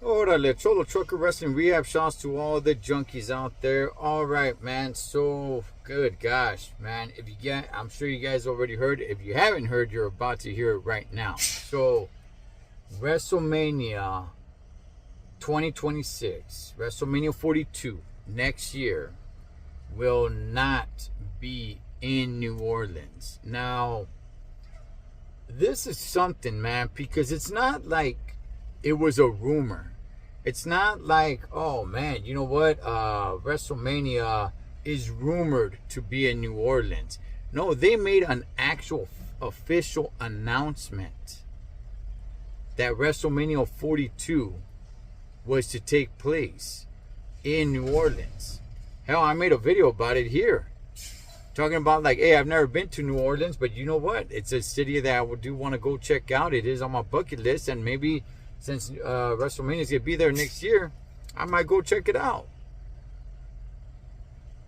Orale, Cholo Trucker Wrestling Rehab. Shouts to all the junkies out there. All right, man. So good, gosh, man. If you get, I'm sure you guys already heard. If you haven't heard, you're about to hear it right now. So, WrestleMania 2026, WrestleMania 42 next year will not be in New Orleans. Now, this is something, man, because it's not like it was a rumor. It's not like, oh man, you know what? WrestleMania is rumored to be in New Orleans. No, they made an actual official announcement that WrestleMania 42 was to take place in New Orleans. Hell, I made a video about it here. Talking about like, hey, I've never been to New Orleans, but you know what? It's a city that I do want to go check out. It is on my bucket list, and maybe since WrestleMania is going to be there next year, I might go check it out.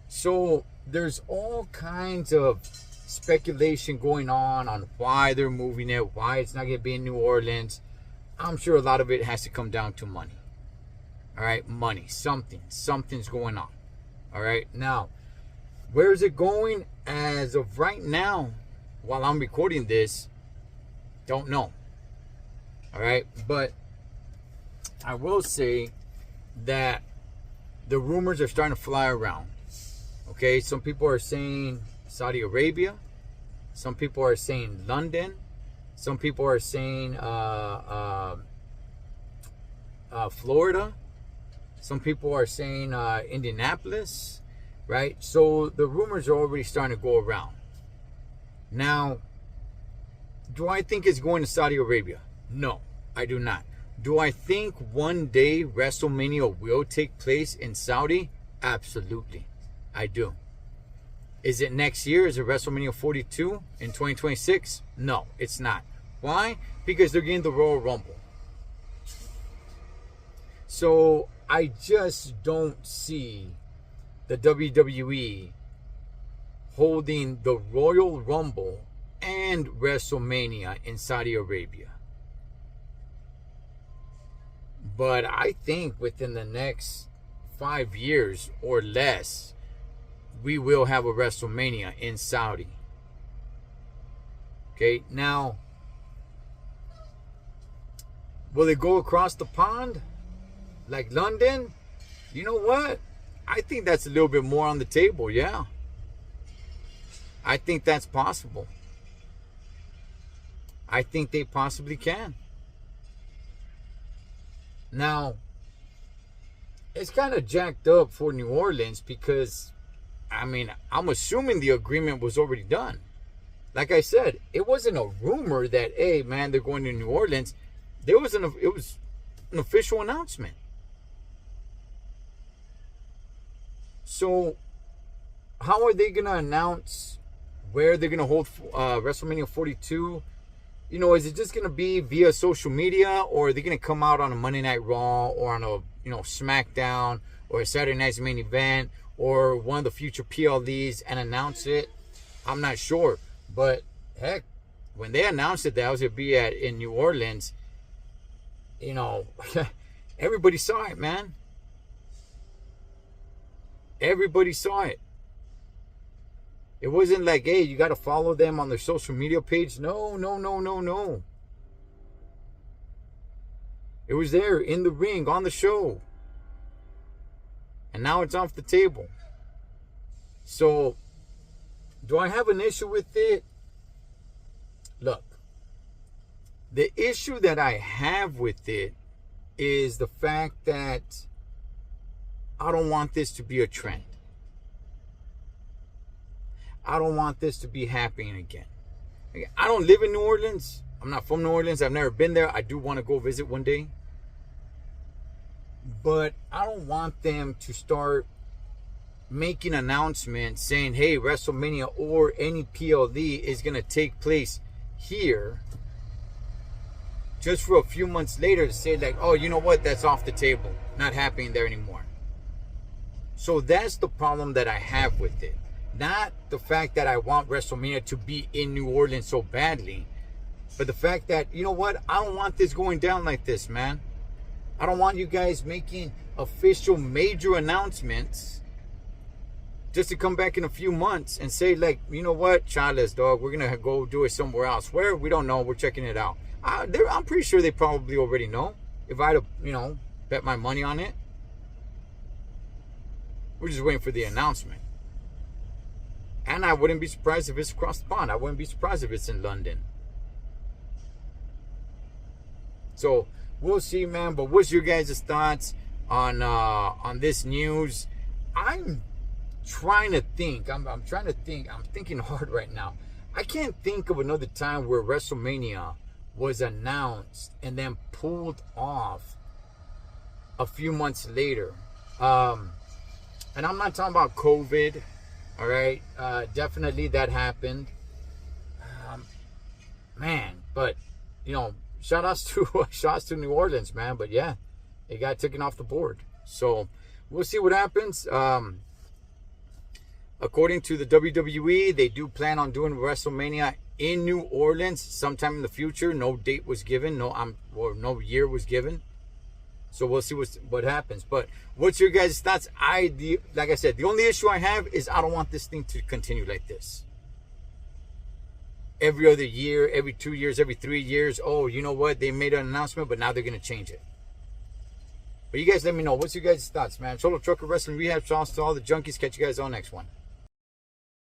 So there's all kinds of speculation going on why they're moving it, why it's not going to be in New Orleans. I'm sure a lot of it has to come down to money. All right, money, something's going on. All right, now, where is it going? As of right now, while I'm recording this, don't know. All right, but I will say that the rumors are starting to fly around. Okay, some people are saying Saudi Arabia. Some people are saying London. Some people are saying Florida. Some people are saying Indianapolis. Right? So the rumors are already starting to go around. Now, do I think it's going to Saudi Arabia? No, I do not. Do I think one day WrestleMania will take place in Saudi? Absolutely. I do. Is it next year? Is it WrestleMania 42 in 2026? No, it's not. Why? Because they're getting the Royal Rumble. So I just don't see the WWE holding the Royal Rumble and WrestleMania in Saudi Arabia. But I think within the next 5 years or less, we will have a WrestleMania in Saudi. Okay, now, will it go across the pond like London? You know what? I think that's a little bit more on the table, yeah. I think that's possible. I think they possibly can. Now, it's kind of jacked up for New Orleans because, I mean, I'm assuming the agreement was already done. Like I said, it wasn't a rumor that, hey, man, they're going to New Orleans. It was an official announcement. So, how are they going to announce where they're going to hold WrestleMania 42? You know, is it just going to be via social media, or are they going to come out on a Monday Night Raw, or on a, SmackDown, or a Saturday Night's Main Event, or one of the future PLEs and announce it? I'm not sure. But, heck, when they announced it that I was going to be in New Orleans, everybody saw it, man. Everybody saw it. It wasn't like, hey, you got to follow them on their social media page. No. It was there in the ring, on the show. And now it's off the table. So, do I have an issue with it? Look, the issue that I have with it is the fact that I don't want this to be a trend. I don't want this to be happening again. I don't live in New Orleans. I'm not from New Orleans. I've never been there. I do want to go visit one day. But I don't want them to start making announcements saying, hey, WrestleMania or any PLE is going to take place here, just for a few months later to say like, oh, you know what? That's off the table. Not happening there anymore. So that's the problem that I have with it. Not the fact that I want WrestleMania to be in New Orleans so badly, but the fact that, you know what? I don't want this going down like this, man. I don't want you guys making official major announcements just to come back in a few months and say, like, you know what, chales, dog, we're going to go do it somewhere else. Where? We don't know. We're checking it out. I'm pretty sure they probably already know. If I had to, bet my money on it. We're just waiting for the announcement. And I wouldn't be surprised if it's across the pond. I wouldn't be surprised if it's in London. So we'll see, man. But what's your guys' thoughts on this news? I'm trying to think. I'm trying to think. I'm thinking hard right now. I can't think of another time where WrestleMania was announced and then pulled off a few months later. And I'm not talking about COVID. All right. Definitely that happened. Man, but shout outs to New Orleans, man. But yeah, it got taken off the board. So we'll see what happens. According to the WWE, they do plan on doing WrestleMania in New Orleans sometime in the future. No date was given. No year was given. So we'll see what happens. But what's your guys' thoughts? Like I said, the only issue I have is I don't want this thing to continue like this. Every other year, every 2 years, every 3 years. Oh, you know what? They made an announcement, but now they're going to change it. But you guys let me know. What's your guys' thoughts, man? Solo Trucker Wrestling Rehab. Shouts to all the junkies. Catch you guys on next one.